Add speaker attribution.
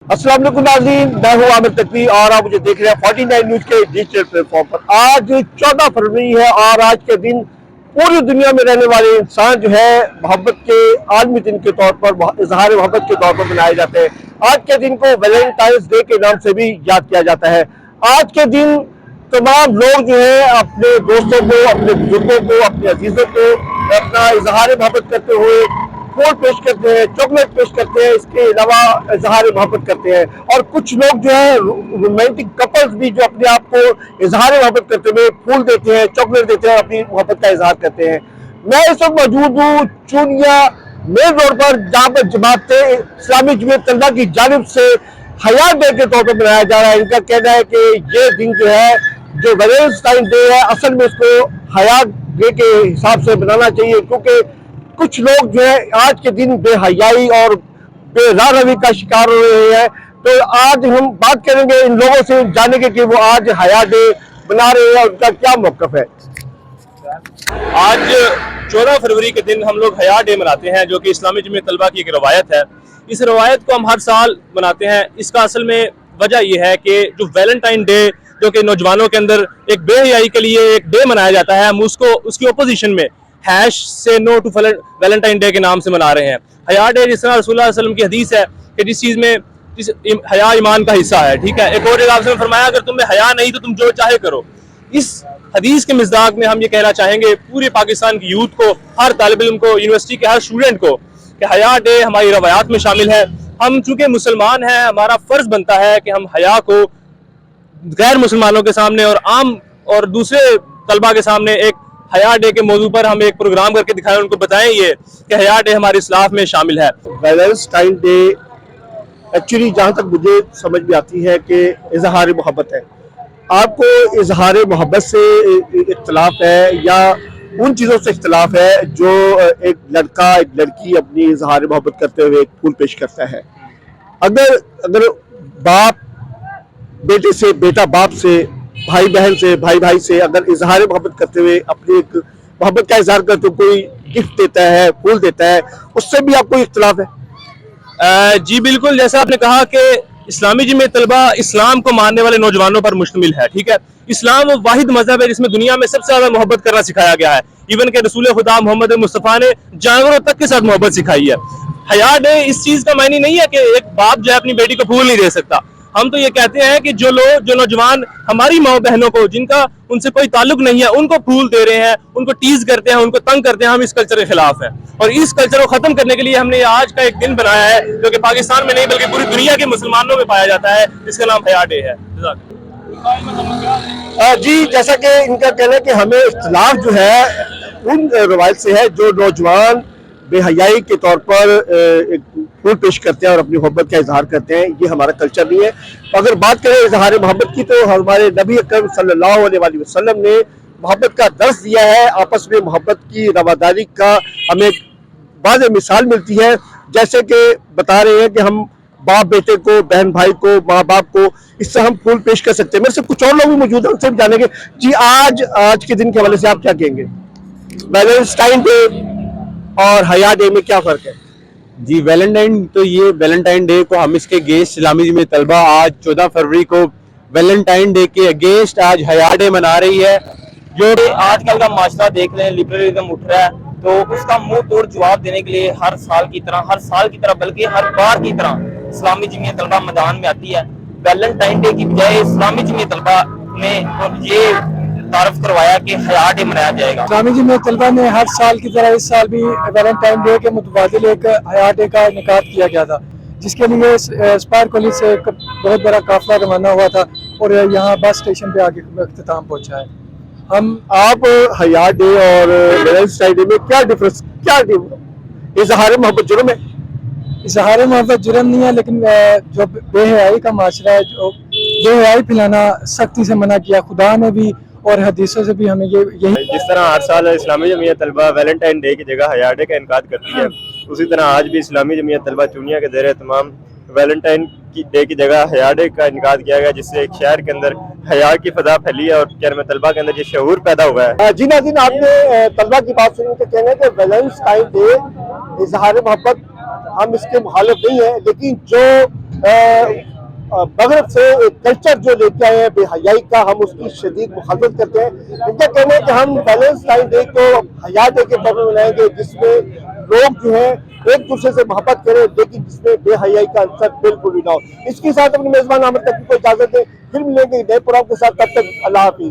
Speaker 1: अस्सलाम वालेकुम नाज़रीन, मैं हूं आमिर तकवी और आप मुझे देख रहे हैं 49 न्यूज के डिजिटल प्लेटफॉर्म पर। आज 14 फरवरी है और आज के दिन पूरी दुनिया में रहने वाले इंसान जो है मोहब्बत के आलमी दिन के तौर पर, इजहार मोहब्बत के तौर पर मनाए जाते हैं। आज के दिन को वैलेंटाइंस डे के नाम से भी याद किया जाता है। आज के दिन तमाम लोग जो है अपने दोस्तों को, अपने बुजुर्गों को, अपने अजीजों को अपना इजहार मोहब्बत करते हुए फूल पेश करते हैं, चॉकलेट पेश करते हैं, इसके अलावा इजहार मोहब्बत करते हैं। और कुछ लोग जो है रोमांटिक कपल्स भी जो अपने आप को इजहार मोहब्बत करते हुए फूल देते हैं, चॉकलेट देते हैं और अपनी मोहब्बत का इजहार करते हैं। मैं इस वक्त मौजूद हूँ चूनिया मेन रोड पर, जहाँ पर जमात इस्लामी जमीयत तलबा की जानिब से हया डे के तौर पर मनाया जा रहा है। इनका कहना है कि ये दिन जो है, जो वैलेंटाइन डे है, असल में इसको हया डे के हिसाब से बनाना चाहिए, क्योंकि कुछ लोग जो है आज के दिन बेहयाई और बेराह रवी का शिकार हो रहे हैं। तो आज हम बात करेंगे इन लोगों से, जानेंगे कि वो आज हया डे बना रहे हैं और उनका क्या मौक़िफ़ है।
Speaker 2: आज 14 फरवरी के दिन हम लोग हया डे मनाते हैं, जो कि इस्लामी जमीयत तलबा की एक रवायत है। इस रवायत को हम हर साल मनाते हैं। इसका असल में वजह यह है कि जो वैलेंटाइन डे, जो कि नौजवानों के अंदर एक बेहयाई के लिए एक डे मनाया जाता है, हम उसको उसकी अपोजिशन में हैश से नो टू वैलेंटाइन डे के नाम से मना रहे हैं। हया डे, जिस तरह रसूलुल्लाह सल्लल्लाहु अलैहि वसल्लम की हदीस है कि जिस चीज़ में हया ईमान का हिस्सा है, ठीक है। एक और जगह आपने फरमाया अगर तुम्हें हया नहीं तो तुम जो चाहे करो। इस हदीस के मिज़दाक में हम ये कहना चाहेंगे पूरे पाकिस्तान की यूथ को, हर तालिब इल्म को, यूनिवर्सिटी के हर स्टूडेंट को, कि हया डे हमारी रवायात में शामिल है। हम चूँकि मुसलमान हैं, हमारा फ़र्ज़ बनता है कि हम हया को गैर मुसलमानों के सामने और आम और दूसरे तलबा के सामने एक हया डे के मौजू पर हम एक प्रोग्राम करके दिखाएं, उनको बताएं ये कि हया डे हमारी इस्लाफ में शामिल है।
Speaker 1: वैलेंटाइन डे एक्चुअली जहाँ तक मुझे समझ में आती है कि इजहार मोहब्बत है। आपको इजहार मोहब्बत से इख्तलाफ है या उन चीज़ों से इख्तलाफ है जो एक लड़का एक लड़की अपनी इजहार मोहब्बत करते हुए एक फूल पेश करता है? अगर बाप बेटे से, बेटा बाप से, भाई बहन से, भाई भाई से अगर इजहार मोहब्बत करते हुए अपनी एक मोहब्बत का इजहार करते हुए कोई गिफ्ट देता है, फूल देता है, उससे भी आपको इख्तलाफ है?
Speaker 2: जी बिल्कुल, जैसा आपने कहा कि इस्लामी जमीयत तलबा इस्लाम को मानने वाले नौजवानों पर मुश्तमिल है, ठीक है। इस्लाम वो वाहिद मजहब है जिसमें दुनिया में सबसे ज्यादा मोहब्बत करना सिखाया गया है। इवन के रसूल खुदा मोहम्मद मुस्तफ़ा ने जानवरों तक के साथ मोहब्बत सिखाई है। हया डे इस चीज का मायने नहीं है कि एक बाप जो है अपनी बेटी को फूल नहीं दे सकता। हम तो ये कहते हैं कि जो नौजवान हमारी माँ बहनों को, जिनका उनसे कोई ताल्लुक नहीं है, उनको फूल दे रहे हैं, उनको टीज करते हैं, उनको तंग करते हैं, हम इस कल्चर के खिलाफ हैं। और इस कल्चर को खत्म करने के लिए हमने आज का एक दिन बनाया है, जो कि पाकिस्तान में नहीं बल्कि पूरी दुनिया के मुसलमानों में पाया जाता है, जिसका नाम हया डे है।
Speaker 1: जी, जैसा कि इनका कहना है कि हमें इख्तलाफ जो है उन रवायत से है जो नौजवान बेहयाई के तौर पर एक फूल पेश करते हैं और अपनी मोहब्बत का इजहार करते हैं। ये हमारा कल्चर नहीं है। अगर बात करें इजहार मोहब्बत की, तो हमारे नबी अकरम सल्लल्लाहु अलैहि वसल्लम ने मोहब्बत का दर्स दिया है। आपस में मोहब्बत की रवादारी का हमें वाज़ेह मिसाल मिलती है, जैसे कि बता रहे हैं कि हम बाप बेटे को, बहन भाई को, माँ बाप को, इससे हम फूल पेश कर सकते हैं। मेरे से कुछ और लोग भी मौजूद हैं, उनसे भी जानेंगे। जी, आज के दिन के हवाले से आप क्या कहेंगे? वैलेंटाइन डे और हया डे में क्या फ़र्क है?
Speaker 3: जी, वैलेंटाइन डे को हम इसके अगेंस्ट इस्लामी जमीयत तलबा आज 14 फरवरी को वैलेंटाइन डे के अगेंस्ट आज हया डे मना रही है।
Speaker 4: जो आजकल का माशरा देख रहे हैं, लिबरलिज्म उठ रहा है, तो उसका मुंह तोड़ जवाब देने के लिए हर साल की तरह बल्कि हर बार की तरह इस्लामी जमीयत तलबा मैदान में आती है। वैलेंटाइन डे की बजाय इस्लामी जमीयत तलबा ने ये तारफ करवाया कि हया डे मनाया जाएगा।
Speaker 5: इस्लामी जमीयत तलबा ने हर साल की तरह इस साल भी वैलेंटाइन डे के मुतबादिल एक हया डे का इनेकाद किया गया था, जिसके लिए स्पायर कॉलेज से एक बहुत बड़ा काफिला रवाना हुआ था और यहाँ बस स्टेशन पे आगे अख्तिताम पहुँचा है।
Speaker 1: आप हया डे और वैलेंटाइन डे में क्या डिफरेंस, इजहार मोहब्बत जुर्म है?
Speaker 5: इजहार मोहब्बत जुर्म नहीं है, लेकिन जो बेहयाई का माशरा है, जो बेहयाई फैलाना सख्ती से मना किया खुदा ने भी और हदीसों से भी हमें यही।
Speaker 3: जिस तरह हर साल इस्लामी जमीयत तलबा वैलेंटाइन डे की जगह हया डे का इनकाद करती है, उसी तरह आज भी इस्लामी जमीयत तलबा चूनिया के ज़ेरे तमाम वैलेंटाइन डे की जगह हया डे का इनकाद किया गया, जिससे एक शहर के अंदर हया की फजा फैली है और क्या में तलबा के अंदर ये शऊर पैदा हुआ है।
Speaker 1: जी नाज़रीन, आपने तलबा की बात सुनी तो कहना है कि वैलेंटाइन डे इजहार मोहब्बत, हम इसके मुखालिफ नहीं है, लेकिन जो मगरब से एक कल्चर जो लेके आए हैं बेहयाई का, हम उसकी शदीद मुखालफत करते हैं। इनका कहना है कि हम वैलेंटाइन डे को हया डे के तौर पर मनाएंगे, जिसमें लोग जो है एक दूसरे से मोहब्बत करें, लेकिन जिसमें बेहयाई का अंसर बिल्कुल भी ना हो। इसके साथ अपने मेजबान आमिर तक को इजाजत दें, फिर मिलेंगे नए प्रोग्राम के साथ, तब तक अल्लाह हाफिज।